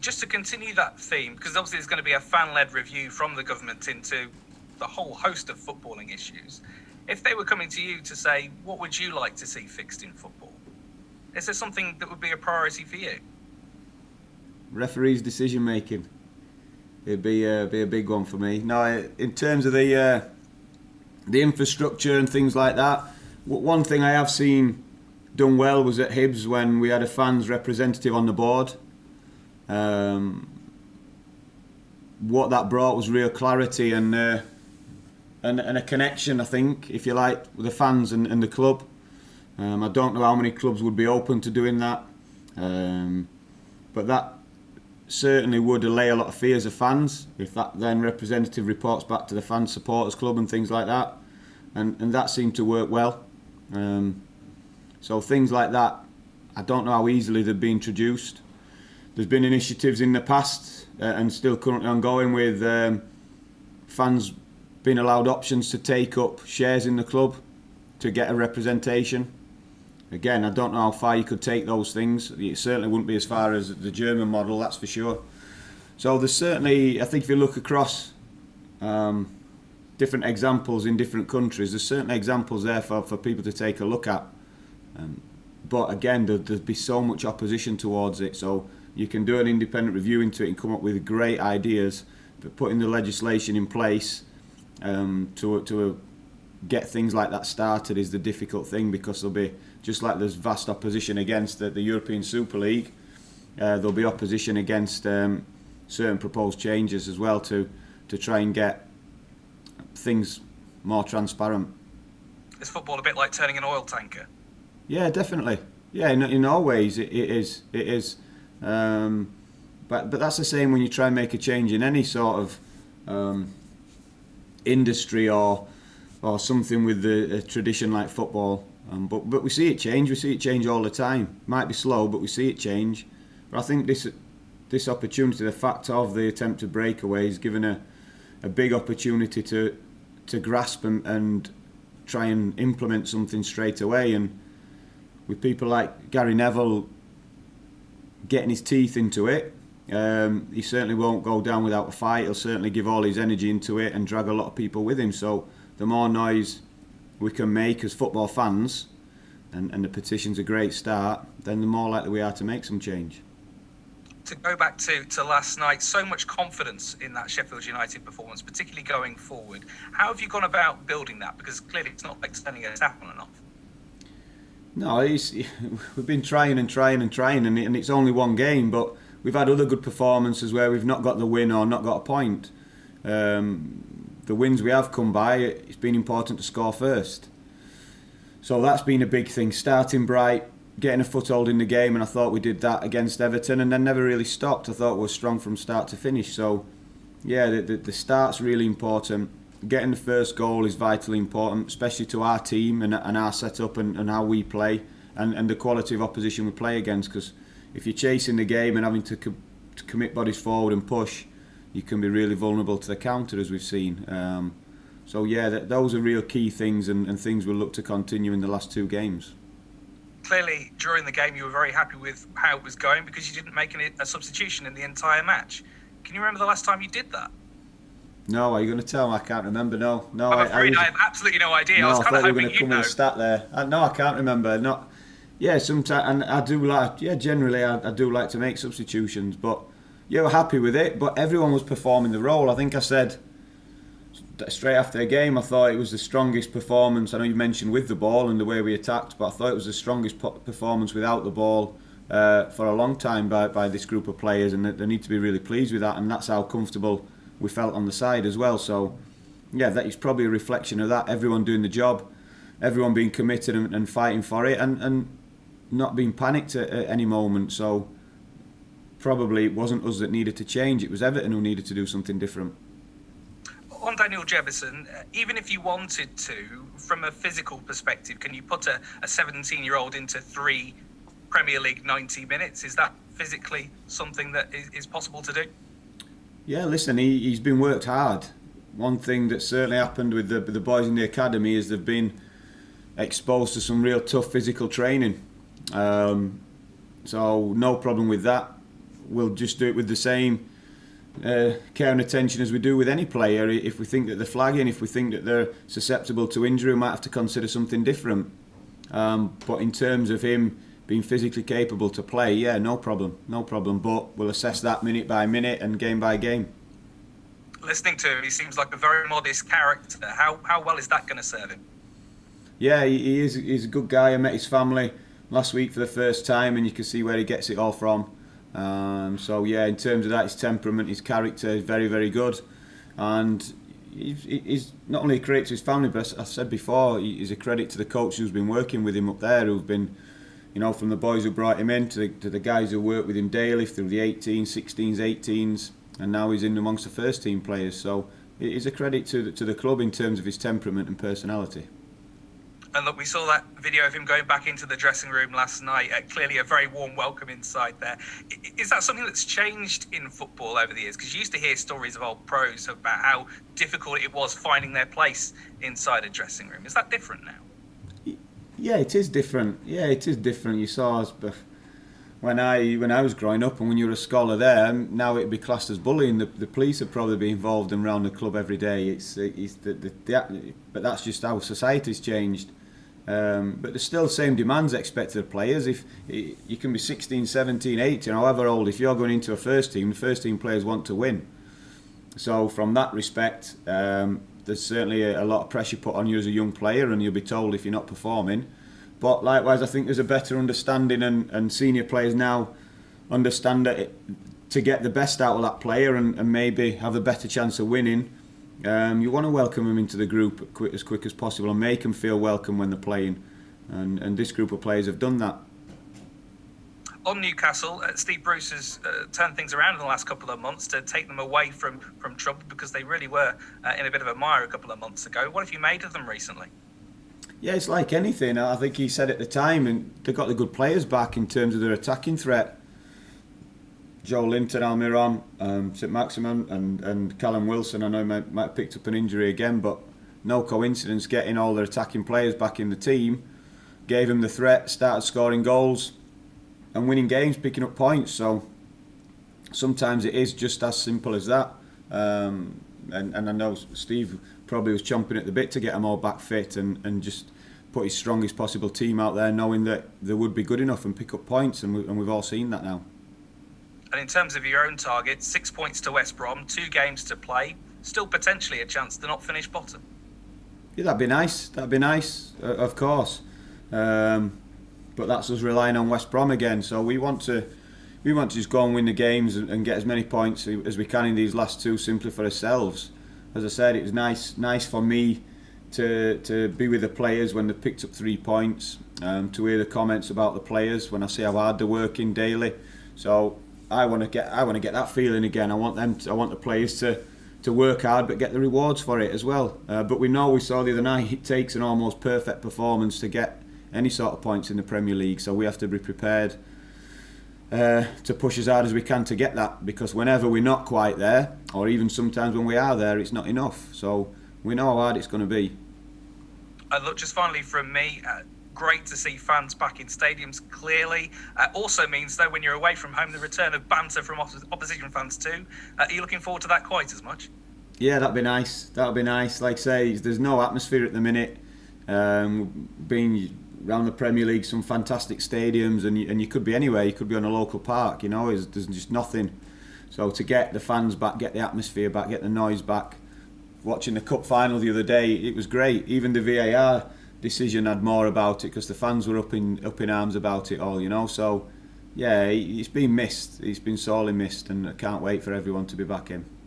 Just to continue that theme, because obviously there's going to be a fan-led review from the government into the whole host of footballing issues. If they were coming to you to say, what would you like to see fixed in football? Is there something that would be a priority for you? Referees' decision making. It'd be a big one for me. No, in terms of the infrastructure and things like that, one thing I have seen done well was at Hibs when we had a fans representative on the board. What that brought was real clarity and a connection, I think, if you like, with the fans and the club. I don't know how many clubs would be open to doing that, but that certainly would allay a lot of fears of fans if that then representative reports back to the fan supporters club and things like that, and that seemed to work well. So things like that, I don't know how easily they'd be introduced. There's been initiatives in the past and still currently ongoing with fans being allowed options to take up shares in the club to get a representation. Again, I don't know how far you could take those things. It certainly wouldn't be as far as the German model, that's for sure. So there's certainly, I think if you look across different examples in different countries, there's certainly examples there for people to take a look at. But again, there'd be so much opposition towards it. So you can do an independent review into it and come up with great ideas, but putting the legislation in place to get things like that started is the difficult thing, because there'll be, just like there's vast opposition against the European Super League, there'll be opposition against certain proposed changes as well to try and get things more transparent. Is football a bit like turning an oil tanker? Yeah, definitely. Yeah, in all ways it is. But that's the same when you try and make a change in any sort of industry or something with a tradition like football. But we see it change. We see it change all the time. Might be slow, but we see it change. But I think this opportunity, the fact of the attempted breakaway, is given a big opportunity to grasp and try and implement something straight away. And with people like Gary Neville getting his teeth into it, he certainly won't go down without a fight. He'll certainly give all his energy into it and drag a lot of people with him. So the more noise we can make as football fans, and the petition's a great start, then the more likely we are to make some change. To go back to last night, so much confidence in that Sheffield United performance, particularly going forward. How have you gone about building that? Because clearly it's not like turning a tap on and off. No, we've been trying, and it's only one game, but we've had other good performances where we've not got the win or not got a point. The wins we have come by, it's been important to score first. So that's been a big thing. Starting bright, getting a foothold in the game, and I thought we did that against Everton and then never really stopped. I thought we were strong from start to finish. So, yeah, the start's really important. Getting the first goal is vitally important, especially to our team and our setup and how we play and the quality of opposition we play against. Because if you're chasing the game and having to commit bodies forward and push, you can be really vulnerable to the counter, as we've seen. So yeah, those are real key things and things we'll look to continue in the last two games. Clearly, during the game, you were very happy with how it was going because you didn't make a substitution in the entire match. Can you remember the last time you did that? No, are you going to tell me? I can't remember. No. I'm afraid I have absolutely no idea. No, I was kind of hoping you come with a stat there. No, I can't remember. Yeah, sometimes, and I do like. Yeah, generally, I do like to make substitutions, but you were happy with it. But everyone was performing the role. I think I said straight after the game, I thought it was the strongest performance. I know you mentioned with the ball and the way we attacked, but I thought it was the strongest performance without the ball for a long time by this group of players, and they need to be really pleased with that. And that's how comfortable we felt on the side as well. So yeah, that is probably a reflection of that. Everyone doing the job, everyone being committed and fighting for it, and not being panicked at any moment. So probably it wasn't us that needed to change, it was Everton who needed to do something different. On Daniel Jefferson, even if you wanted to, from a physical perspective, can you put a 17-year-old into 3 Premier League 90 minutes? Is that physically something that is possible to do? Yeah, listen, he's been worked hard. One thing that certainly happened with the boys in the academy is they've been exposed to some real tough physical training. So no problem with that. we'll just do it with the same care and attention as we do with any player. If we think that they're flagging, if we think that they're susceptible to injury, we might have to consider something different. But in terms of him being physically capable to play, yeah, no problem. But we'll assess that minute by minute and game by game. Listening to him, he seems like a very modest character. How well is that going to serve him? Yeah, he is. He's a good guy. I met his family last week for the first time, and you can see where he gets it all from. So yeah, in terms of that, his temperament, his character is very, very good, and he's not only a credit to his family, but as I said before, he's a credit to the coach who's been working with him up there, who've been, from the boys who brought him in to the guys who work with him daily through the 18s, 16s, 18s, and now he's in amongst the first team players. So it is a credit to the club in terms of his temperament and personality. And look, we saw that video of him going back into the dressing room last night. Clearly a very warm welcome inside there. Is that something that's changed in football over the years? Because you used to hear stories of old pros about how difficult it was finding their place inside a dressing room. Is that different now? Yeah, it is different. You saw us when I was growing up, and when you were a scholar there, now it'd be classed as bullying. The police would probably be involved and around the club every day. But that's just how society's changed. But there's still the same demands expected of players. If you can be 16, 17, 18, however old, if you're going into a first team, the first team players want to win. So from that respect, there's certainly a lot of pressure put on you as a young player, and you'll be told if you're not performing. But likewise, I think there's a better understanding, and senior players now understand that to get the best out of that player and maybe have a better chance of winning, you want to welcome them into the group as quick as possible and make them feel welcome when they're playing. And this group of players have done that. On Newcastle, Steve Bruce has turned things around in the last couple of months to take them away from trouble, because they really were in a bit of a mire a couple of months ago. What have you made of them recently? Yeah, it's like anything. I think he said at the time, and they got the good players back in terms of their attacking threat. Joe Linton, Almiron, St Maximin and Callum Wilson. I know he might have picked up an injury again, but no coincidence, getting all their attacking players back in the team gave him the threat, started scoring goals and winning games, picking up points. So sometimes it is just as simple as that. And I know Steve probably was chomping at the bit to get them all back fit and just put his strongest possible team out there, knowing that they would be good enough and pick up points, and we've all seen that now. And in terms of your own target, 6 points to West Brom, 2 games to play, still potentially a chance to not finish bottom. Yeah, that'd be nice, of course. But that's us relying on West Brom again. So we want to just go and win the games and get as many points as we can in these last 2, simply for ourselves. As I said, it was nice for me to be with the players when they picked up 3 points, to hear the comments about the players when I see how hard they're working daily. So I want to get that feeling again. I want the players to work hard but get the rewards for it as well. But we saw the other night, it takes an almost perfect performance to get any sort of points in the Premier League. So we have to be prepared to push as hard as we can to get that, because whenever we're not quite there, or even sometimes when we are there, it's not enough. So we know how hard it's going to be. Look, just finally from me, great to see fans back in stadiums, clearly. Also means, though, when you're away from home, the return of banter from opposition fans too. Are you looking forward to that quite as much? Yeah, that'd be nice. Like I say, there's no atmosphere at the minute. Being around the Premier League, some fantastic stadiums, and you could be anywhere. You could be on a local park, there's just nothing. So to get the fans back, get the atmosphere back, get the noise back. Watching the cup final the other day, it was great. Even the VAR decision had more about it, because the fans were up in arms about it all, So yeah, it's been missed. It's been sorely missed, and I can't wait for everyone to be back in.